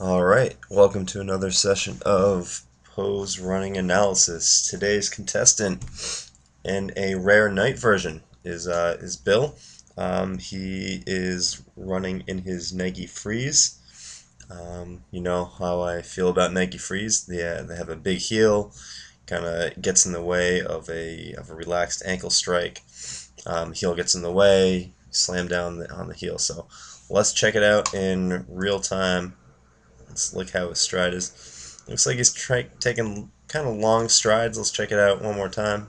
Alright, welcome to another session of pose running analysis. Today's contestant in a rare night version is Bill. He is running in his Nike Freeze. You know how I feel about Nike Freeze. They have a big heel, kind of gets in the way of a relaxed ankle strike. Heel gets in the way, slam down on the heel. So let's check it out in real time. Let's look how his stride is. Looks like he's taking kind of long strides. Let's check it out one more time.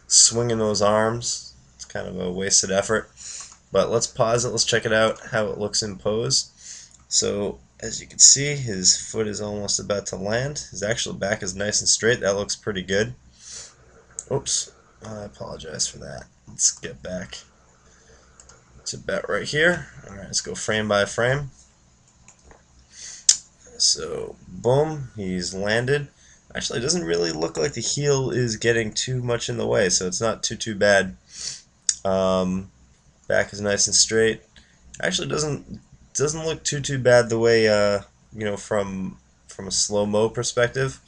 Swinging those arms. It's kind of a wasted effort. But let's pause it. Let's check it out, how it looks in pose. So, as you can see, his foot is almost about to land. His actual back is nice and straight. That looks pretty good. Oops. I apologize for that. Let's get back to about right here. Alright, let's go frame by frame. So, boom, he's landed. Actually, it doesn't really look like the heel is getting too much in the way, so it's not too bad. Back is nice and straight. Actually, doesn't look too bad the way from a slow-mo perspective.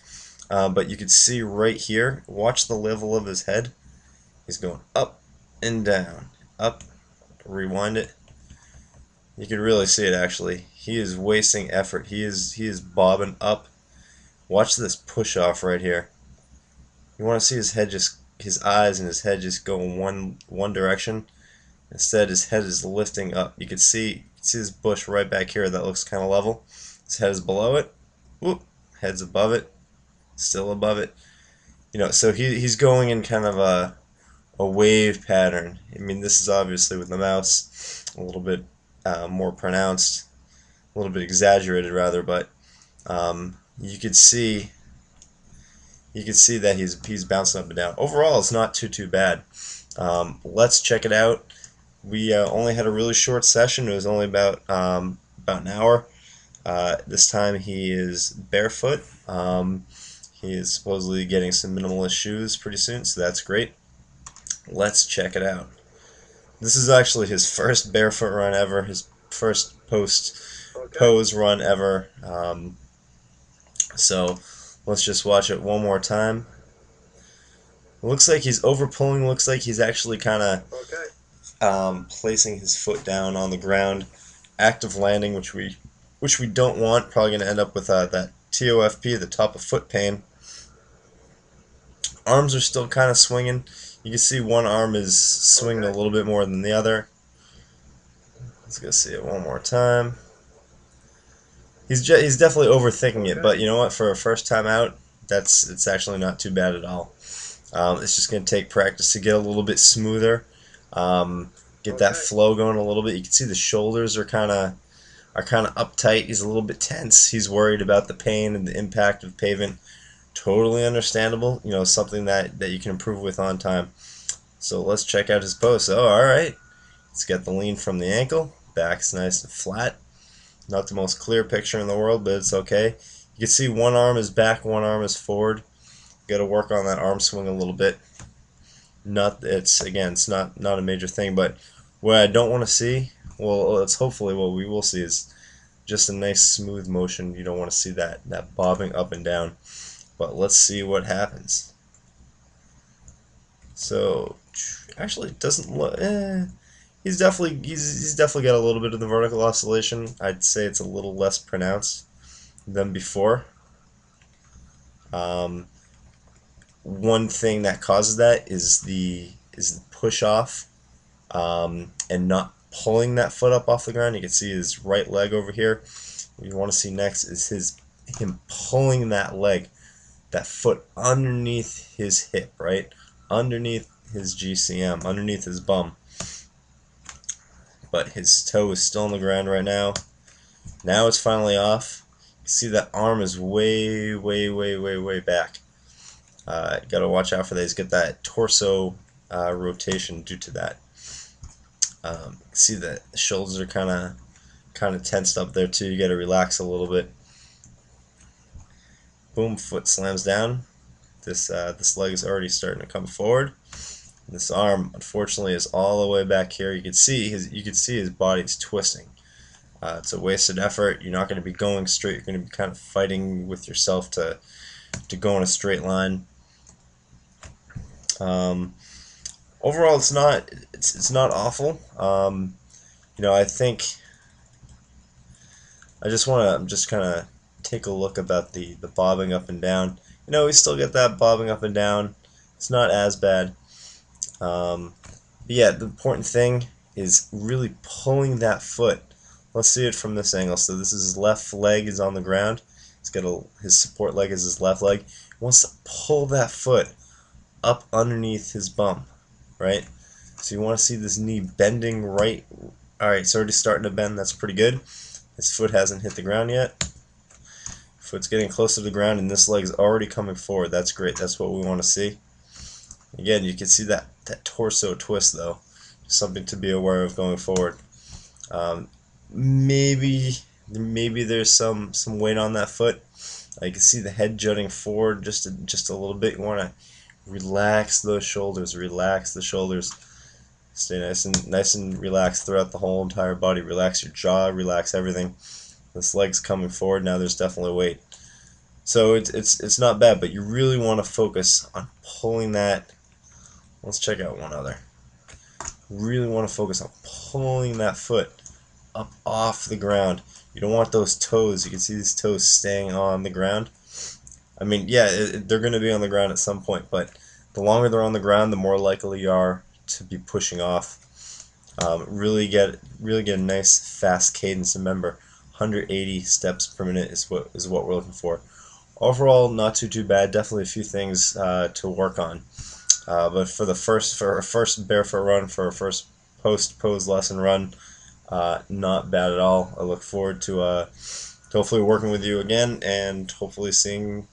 But you can see right here. Watch the level of his head. He's going up and down, up. Rewind it. You can really see it actually. He is wasting effort. He is bobbing up. Watch this push off right here. You want to see his eyes and his head just go in one direction. Instead, his head is lifting up. You can see his bush right back here. That looks kind of level. His head is below it. Whoop. Head's above it. Still above it. So he's going in kind of a wave pattern. I mean, this is obviously with the mouse a little bit more pronounced, a little bit exaggerated rather, but you could see that he's bouncing up and down. Overall, it's not too bad. Let's check it out. We only had a really short session. It was only about an hour. This time he is barefoot. He is supposedly getting some minimalist shoes pretty soon, so that's great. Let's check it out. This is actually his first barefoot run ever, his first pose run ever. So let's just watch it one more time. It looks like he's over pulling. Looks like he's actually kind of placing his foot down on the ground, active landing, which we don't want. Probably going to end up with that TOFP, the top of foot pain. Arms are still kind of swinging. You can see one arm is swinging a little bit more than the other. Let's go see it one more time. He's definitely overthinking it, but you know what? For a first time out, it's actually not too bad at all. It's just going to take practice to get a little bit smoother, get that flow going a little bit. You can see the shoulders are kind of uptight. He's a little bit tense. He's worried about the pain and the impact of pavement. Totally understandable. Something that you can improve with on time. So let's check out his pose. Oh, all right. Let's get the lean from the ankle. Back's nice and flat. Not the most clear picture in the world, but it's okay. You can see one arm is back, one arm is forward. Got to work on that arm swing a little bit. It's not a major thing, but what I don't want to see, well, it's hopefully what we will see is just a nice smooth motion. You don't want to see that bobbing up and down. But let's see what happens. So actually, it doesn't look. He's definitely got a little bit of the vertical oscillation. I'd say it's a little less pronounced than before. One thing that causes that is the push off and not pulling that foot up off the ground. You can see his right leg over here. What you want to see next is him pulling that leg, that foot underneath his hip, right? Underneath his GCM, underneath his bum. But his toe is still on the ground right now. Now it's finally off. You see that arm is way back. Got to watch out for that. He's got that torso rotation due to that. See that the shoulders are kind of tensed up there too. You got to relax a little bit. Boom, foot slams down. This leg is already starting to come forward. This arm, unfortunately, is all the way back here. You can see his body's twisting. It's a wasted effort. You're not going to be going straight. You're going to be kind of fighting with yourself to go in a straight line. Um, Overall, it's not awful. I think I'm just kind of take a look about the bobbing up and down. We still get that bobbing up and down. It's not as bad. Um, but yeah, the important thing is really pulling that foot. Let's see it from this angle. So this is his left leg is on the ground. His support leg is his left leg. He wants to pull that foot up underneath his bum, right? So you want to see this knee bending right. All right, it's already starting to bend. That's pretty good. His foot hasn't hit the ground yet. Foot's getting closer to the ground, and this leg's already coming forward. That's great. That's what we want to see. Again, you can see that torso twist, though. Something to be aware of going forward. Um, maybe there's some weight on that foot. You can see the head jutting forward just a little bit. You want to relax those shoulders. Relax the shoulders. Stay nice and relaxed throughout the whole entire body. Relax your jaw. Relax everything. This leg's coming forward now. There's definitely weight. So it's not bad, but you really want to focus on pulling that. Let's check out one other. Really want to focus on pulling that foot up off the ground. You don't want those toes. You can see these toes staying on the ground. I mean, yeah, they're going to be on the ground at some point, but the longer they're on the ground, the more likely you are to be pushing off. Really get a nice fast cadence. Remember, 180 steps per minute is what we're looking for. Overall, not too bad. Definitely a few things to work on. But for our first barefoot run, for our first post pose lesson run, not bad at all. I look forward to hopefully working with you again and hopefully seeing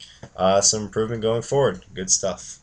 some improvement going forward. Good stuff.